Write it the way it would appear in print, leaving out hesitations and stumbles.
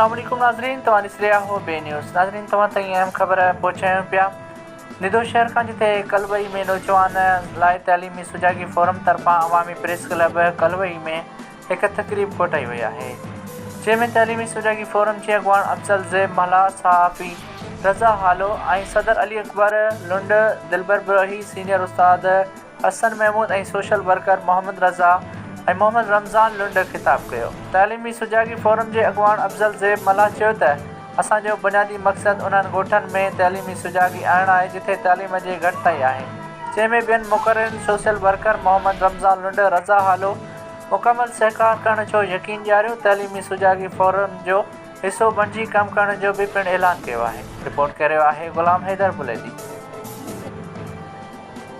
अस्सलाम वालेकुम नाज़रीन, तव्हां ॾिसी रहिया हो बे न्यूज़। नाज़रीन, तव्हां ताईं अहम ख़बर पहुचायूं पिया। निदो शहर खां जिते कलवई में नौजवान लाइ तइलीमी सुजागी फोरम तरफ़ां अवामी प्रेस क्लब कलवई में हिकु तक़रीब कोटाई वई आहे, जंहिंमें तइलीमी सुजागी फोरम जे अॻुवान अफ़ज़ल ज़ेब मला, सहाफ़ी रज़ा हालो ऐं सदर अली अकबर लुंड, दिलबर ब्रोही, सीनियर उस्ताद हसन महमूद ऐं सोशल वर्कर मोहम्मद रज़ा ऐं मोहम्मद रमज़ान लुंड ख़िताब कयो। तइलीमी सुजागी फोरम जे अॻुवान अफ़ज़ल ज़ेब मला चयो त असांजो बुनियादी मक़सदु उन्हनि ॻोठनि में तइलीमी सुजागी आणणु आहे जिथे तइलीम जी घटिताई आहे, जंहिंमें ॿियनि मुक़ररनि सोशल वर्कर मोहम्मद रमज़ान लुंड रज़ा हालो मुकमल सहकार करण जो यकीन ॾियारियो। तइलीमी सुजागी फोरम जो हिसो बणिजी कमु करण जो बि पिणु ऐलान कयो आहे। रिपोर्ट करे रहियो आहे ग़ुलाम हैदर बुलेदी।